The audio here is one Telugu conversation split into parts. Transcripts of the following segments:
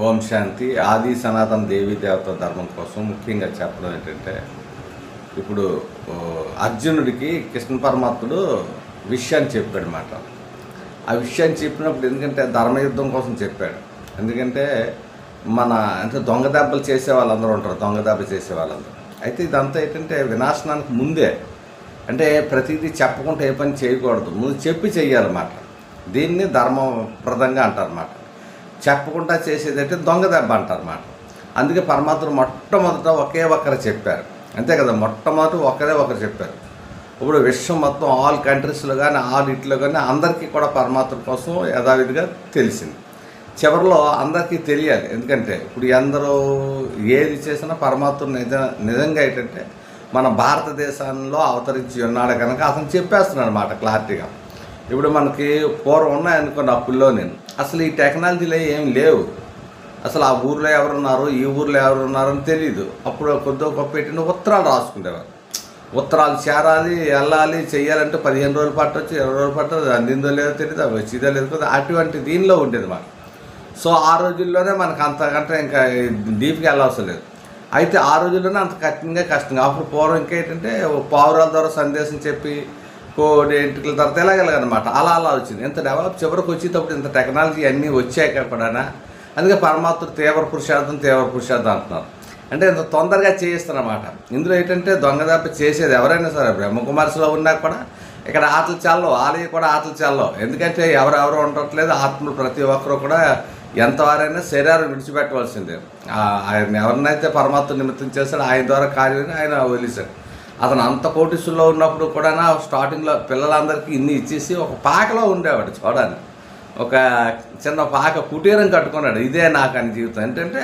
ఓం శాంతి. ఆది సనాతన దేవీ దేవత ధర్మం కోసం ముఖ్యంగా చెప్పడం ఏంటంటే, ఇప్పుడు అర్జునుడికి కృష్ణ పరమాత్ముడు విషయాన్ని చెప్పాడు మాట. ఆ విషయాన్ని చెప్పినప్పుడు ఎందుకంటే ధర్మయుద్ధం కోసం చెప్పాడు. ఎందుకంటే అంటే దొంగ దెబ్బలు చేసే వాళ్ళందరూ ఉంటారు, దొంగ దెబ్బలు చేసే వాళ్ళందరూ. అయితే ఇదంతా ఏంటంటే వినాశనానికి ముందే, అంటే ప్రతిదీ చెప్పకుండా ఏ పని చేయకూడదు, ముందు చెప్పి చెయ్యాలన్నమాట. దీన్ని ధర్మప్రదంగా అంటారన్నమాట. చెప్పకుండా చేసేదంటే దొంగ దెబ్బ అంటారన్నమాట. అందుకే పరమాత్ముడు మొట్టమొదట ఒకే ఒక్కరు చెప్పారు, అంతే కదా. మొట్టమొదటి ఒకరు చెప్పారు. ఇప్పుడు విశ్వం మొత్తం ఆల్ కంట్రీస్లో కానీ ఆల్ ఇట్లో కానీ అందరికీ కూడా పరమాత్మ కోసం యథావిధిగా తెలిసింది. చివరిలో అందరికీ తెలియాలి. ఎందుకంటే ఇప్పుడు అందరూ ఏది చేసినా పరమాత్ముడు నిజంగా ఏంటంటే మన భారతదేశంలో అవతరించి ఉన్నాడు కనుక అతను చెప్పేస్తున్నాడు అన్నమాట క్లారిటీగా. ఇప్పుడు మనకి పూర్వం ఉన్నాయనుకోండి అప్పుల్లో, నేను అసలు ఈ టెక్నాలజీలో ఏం లేవు. అసలు ఆ ఊర్లో ఎవరున్నారు, ఈ ఊర్లో ఎవరున్నారు అని తెలియదు. అప్పుడు కొద్దిగా గొప్ప పెట్టిన ఉత్తరాలు రాసుకునేవారు. ఉత్తరాలు చేరాలి, వెళ్ళాలి, చెయ్యాలంటే 15 రోజులు పట్టవచ్చు, 20 రోజులు పట్టదు. అందిందో లేదో తెలియదు, అవి వచ్చిందో లేదు కదా, అటువంటి దీనిలో ఉండేది మాట. సో ఆ రోజుల్లోనే మనకు అంతకంటే ఇంకా డీప్గా వెళ్ళవసరం లేదు. అయితే ఆ రోజుల్లోనే అంత కష్టంగా అప్పుడు పూర్వం ఇంకా ఏంటంటే పావురాల ద్వారా సందేశం చెప్పి కోడి ఇంటికల తర్వాత ఎలాగలగనమాట. అలా వచ్చింది. ఇంత డెవలప్ చివరికి వచ్చేటప్పుడు ఇంత టెక్నాలజీ అన్నీ వచ్చాక కూడా అందుకే పరమాత్ముడు తీవ్ర పురుషార్థం అంటున్నారు. అంటే ఇంత తొందరగా చేయిస్తారన్నమాట. ఇందులో ఏంటంటే దొంగ దెబ్బ చేసేది ఎవరైనా సరే, బ్రహ్మకుమార్స్లో ఉన్నా కూడా ఇక్కడ ఆటలు చాలవు, ఆలయ కూడా ఆటలు చాలవు. ఎందుకంటే ఎవరెవరు ఉండట్లేదు. ఆత్మలు ప్రతి ఒక్కరు కూడా ఎంతవారైనా శరీరం విడిచిపెట్టవలసిందే. ఆయన ఎవరినైతే పరమాత్మ నిమిత్తం చేశాడో ఆయన ద్వారా కార్యాన్ని ఆయన వదిలేశాడు. అతను అంత కోటిసుల్లో ఉన్నప్పుడు కూడా స్టార్టింగ్లో పిల్లలందరికీ ఇన్ని ఇచ్చేసి ఒక పాకలో ఉండేవాడు. చూడండి, ఒక చిన్న పాక కుటీరం కట్టుకున్నాడు. ఇదే నాకు అని జీవితం ఏంటంటే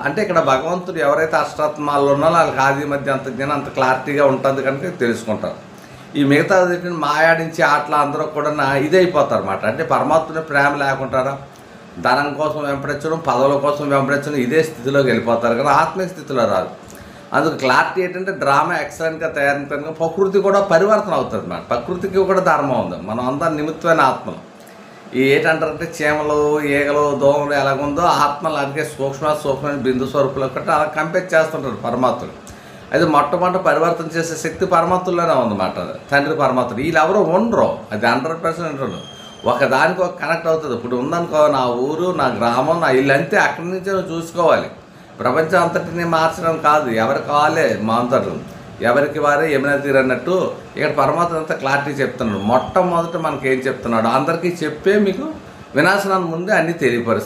అంటే ఇక్కడ భగవంతుడు ఎవరైతే అష్టాత్మాల్లో ఉన్నారో వాళ్ళకి ఆది మధ్య అంత జ్ఞానం అంత క్లారిటీగా ఉంటుంది కనుక తెలుసుకుంటారు. ఈ మిగతా మాయాడించి ఆటలు అందరూ కూడా ఇదైపోతారు అన్నమాట. అంటే పరమాత్మని ప్రేమ లేకుంటారా, ధనం కోసం వెంపడించడం, పదవుల కోసం వెంపడించడం, ఇదే స్థితిలోకి వెళ్ళిపోతారు కదా, ఆత్మీయ స్థితిలో రాదు. అందుకు క్లారిటీ ఏంటంటే డ్రామా ఎక్సలెంట్గా తయారైన ప్రకృతి కూడా పరివర్తన అవుతుంది అన్నమాట. ప్రకృతికి కూడా ధర్మం ఉంది. మనం అంతా నిమిత్తమైన ఆత్మలు. ఈ ఏంటంటారంటే చీమలు, ఈగలు, దోమలు ఎలాగుందో ఆత్మలు అందుకే సూక్ష్మ బిందు స్వరూపులు కట్టి అలా కంపేర్ చేస్తుంటారు పరమాత్ముడు. అయితే మొట్టమొదటి పరివర్తన చేసే శక్తి పరమాత్మలోనే ఉందన్నమాట. తండ్రి పరమాత్ముడు వీళ్ళు ఎవరు ఉండరు, అది 100% ఉండరు. ఒకదానికి ఒక కనెక్ట్ అవుతుంది. ఇప్పుడు ఉందనుకో, నా ఊరు, నా గ్రామం, నా ఇల్లు అంతే, అక్కడి నుంచే నువ్వు చూసుకోవాలి. ప్రపంచం అంతటిని మార్చడం కాదు, ఎవరు కావాలే మాంతరు, ఎవరికి వారే యమునా తీరు అన్నట్టు ఇక్కడ పరమాత్మ అంతా క్లారిటీ చెప్తున్నాడు. మొట్టమొదట మనకి ఏం చెప్తున్నాడు అందరికీ చెప్పే మీకు వినాశనాన్ని ముందే అన్నీ తెలియపరుస్తాడు.